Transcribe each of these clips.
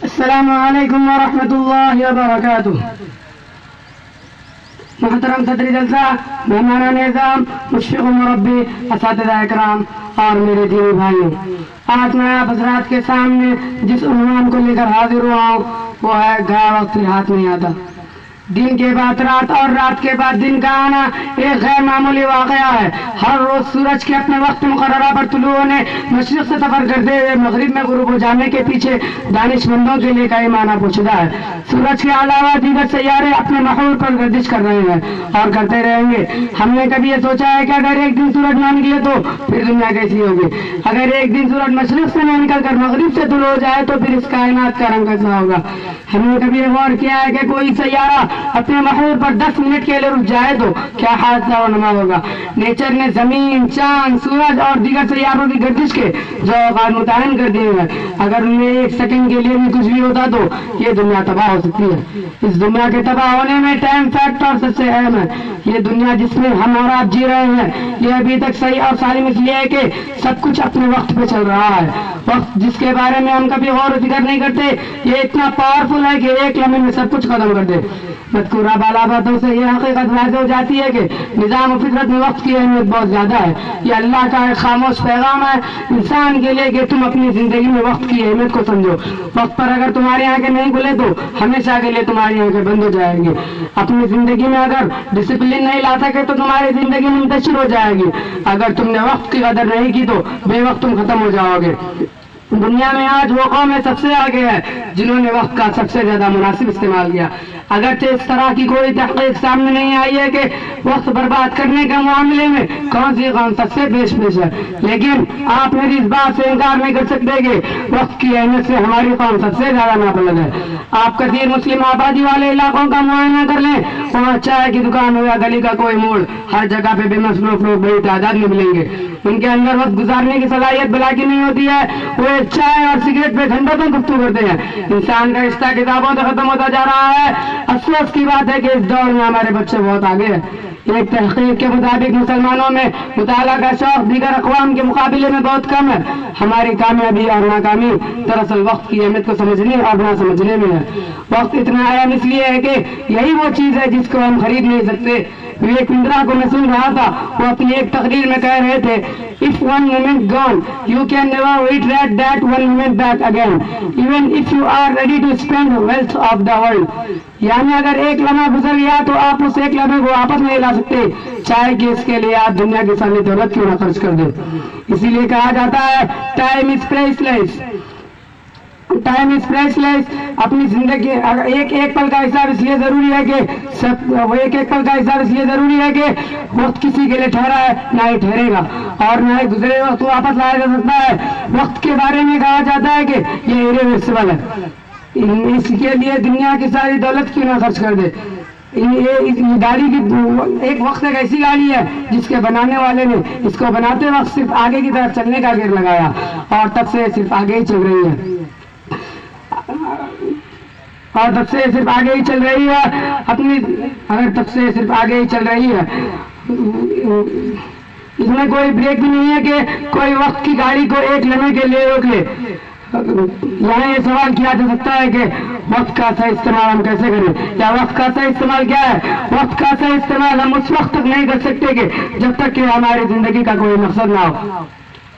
السلام علیکم ورحمۃ اللہ وبرکاتہ۔ محترم صدر جلسہ، مہمانان نظام، مشفق و مربی، اساتذہ اکرام اور میرے دینی بھائیوں، آج میں آپ حضرات کے سامنے جس عنوان کو لے کر حاضر ہوا ہوں وہ ہے گیا وقت پھر ہاتھ نہیں آتا۔ دن کے بعد رات اور رات کے بعد دن کا آنا ایک غیر معمولی واقعہ ہے۔ ہر روز سورج کے اپنے وقت مقررہ پر طلوع ہونے، مشرق سے سفر کرتے ہوئے مغرب میں غروب ہو جانے کے پیچھے دانش مندوں کے لیے کئی معنی پوشیدہ ہے۔ سورج کے علاوہ دیگر سیارے اپنے محور پر گردش کر رہے ہیں اور کرتے رہیں گے۔ ہم نے کبھی یہ سوچا ہے کہ اگر ایک دن سورج نہ نکلے تو پھر دنیا کیسی ہوگی؟ اگر ایک دن سورج مشرق سے نہ نکل کر مغرب سے طلوع ہو جائے تو پھر اس کائنات کا رنگ کیسا ہوگا؟ ہم نے کبھی یہ غور کیا ہے کہ کوئی سیارہ اپنے محور پر 10 منٹ کے لیے رک جائے تو کیا حادثہ و نما ہوگا؟ نیچر نے زمین، چاند، سورج اور دیگر سیاروں کی گردش کے جو اوقات متعین کر دیے ہیں، اگر ان میں ایک سیکنڈ کے لیے بھی کچھ بھی ہوتا تو یہ دنیا تباہ ہو سکتی ہے۔ اس دنیا کے تباہ ہونے میں ٹائم فیکٹر سب سے اہم ہے۔ یہ دنیا جس میں ہم اور آپ جی رہے ہیں یہ ابھی تک صحیح اور سالم اس لیے ہے کہ سب کچھ اپنے وقت پہ چل رہا ہے۔ وقت جس کے بارے میں ہم کبھی غور و فکر نہیں کرتے، یہ اتنا پاورفل ہے کہ ایک لمحے میں سب کچھ ختم کر دے۔ مذکورہ بالا باتوں سے یہ حقیقت واضح ہو جاتی ہے کہ نظام و فطرت میں وقت کی اہمیت بہت زیادہ ہے۔ یہ اللہ کا ایک خاموش پیغام ہے انسان کے لیے کہ تم اپنی زندگی میں وقت کی اہمیت کو سمجھو۔ وقت پر اگر تمہاری آنکھیں نہیں کھلے تو ہمیشہ کے لیے تمہاری آنکھیں بند ہو جائیں گی۔ اپنی زندگی میں اگر ڈسپلن نہیں لا سکے تو تمہاری زندگی منتشر ہو جائے گی۔ اگر تم نے وقت کی قدر نہیں کی تو بے وقت تم ختم ہو جاؤ گے۔ دنیا میں آج وہ قوم سب سے آگے ہے جنہوں نے وقت کا سب سے زیادہ مناسب استعمال کیا۔ اگرچہ اس طرح کی کوئی تحقیق سامنے نہیں آئی ہے کہ وقت برباد کرنے کے معاملے میں کون سی قوم سب سے پیش ہے، لیکن آپ میری اس بات سے انکار نہیں کر سکتے کہ وقت کی اہمیت سے ہماری قوم سب سے زیادہ نابلد ہے۔ آپ کثیر مسلم آبادی والے علاقوں کا معائنہ کر لیں، وہاں چائے کی دکان ہو یا گلی کا کوئی موڑ، ہر جگہ پہ بے مصروف لوگ بڑی تعداد میں ملیں گے۔ ان کے اندر وقت گزارنے کی صلاحیت بلا کی نہیں ہوتی ہے، وہ چائے اور سگریٹ پہ گھنٹوں تک گفتگو کرتے ہیں۔ انسان کا رشتہ کتابوں سے ختم ہوتا جا رہا ہے۔ افسوس کی بات ہے کہ اس دور میں ہمارے بچے بہت آگے ہیں۔ ایک تحقیق کے مطابق مسلمانوں میں مطالعہ کا شوق دیگر اقوام کے مقابلے میں بہت کم ہے۔ ہماری کامیابی اور ناکامی دراصل وقت کی اہمیت کو سمجھنے اور نہ سمجھنے میں ہے۔ وقت اتنا اہم اس لیے ہے کہ یہی وہ چیز ہے جس کو ہم خرید نہیں سکتے۔ وویکندرا کو میں سن رہا تھا، وہ اپنی ایک تقریر میں کہہ رہے تھے if one moment gone you can never retrieve that one moment back again even if you are ready to spend wealth of the world۔ یعنی اگر ایک لمحہ گزر گیا تو آپ اس ایک لمحے کو واپس نہیں لا سکتے، چاہے کہ اس کے لیے آپ دنیا کی ساری دولت کیوں نہ خرچ کر دیں۔ اسی لیے کہا جاتا ہے ٹائم از پرائسلیس، ٹائم از پرائسلیس۔ اپنی زندگی ایک ایک پل کا حساب اس لیے ضروری ہے کہ ایک ایک پل کا حساب اس لیے ضروری ہے کہ وقت کسی کے لیے ٹھہرا ہے نہ ہی ٹھہرے گا اور نہ ہی گزرے وقت واپس لایا جا سکتا ہے۔ وقت کے بارے میں کہا جاتا ہے کہ یہ irreversible ہے، اس کے لیے دنیا کی ساری دولت کیوں نہ خرچ کر دے۔ گاڑی کی ایک وقت ایک ایسی گاڑی ہے جس کے بنانے والے نے اس کو بناتے وقت صرف آگے کی طرف چلنے کا گیئر لگایا اور تب سے صرف آگے ہی چل رہی ہے تب سے صرف آگے ہی چل رہی ہے۔ اس میں کوئی بریک بھی نہیں ہے کہ کوئی وقت کی گاڑی کو ایک لمحے کے لیے روک لے۔ یہاں یہ سوال کیا جا سکتا ہے کہ وقت کا صحیح استعمال ہم کیسے کریں، یا وقت کا صحیح استعمال کیا ہے؟ وقت کا صحیح استعمال ہم اس وقت تک نہیں کر سکتے کہ جب تک کہ ہماری زندگی کا کوئی مقصد نہ ہو۔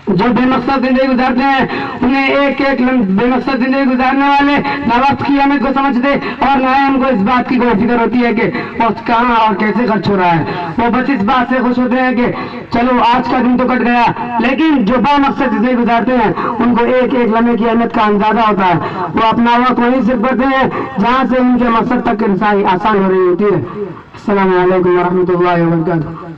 جو بے مقصد زندگی گزارتے ہیں انہیں ایک ایک بے مقصد زندگی گزارنے والے نہ وقت کی اہمیت کو سمجھتے اور نہ ہم کو اس بات کی کوئی فکر ہوتی ہے کہ وقت کہاں اور کیسے خرچ ہو رہا ہے۔ وہ بس اس بات سے خوش ہوتے ہیں کہ چلو آج کا دن تو کٹ گیا، لیکن جو بے مقصد زندگی گزارتے ہیں ان کو ایک ایک لمحے کی اہمیت کا اندازہ ہوتا ہے۔ وہ اپنا وقت وہیں صرف کرتے ہیں جہاں سے ان کے مقصد تک رسائی آسان ہو رہی ہوتی ہے۔ السلام علیکم ورحمۃ اللہ وبرکاتہ۔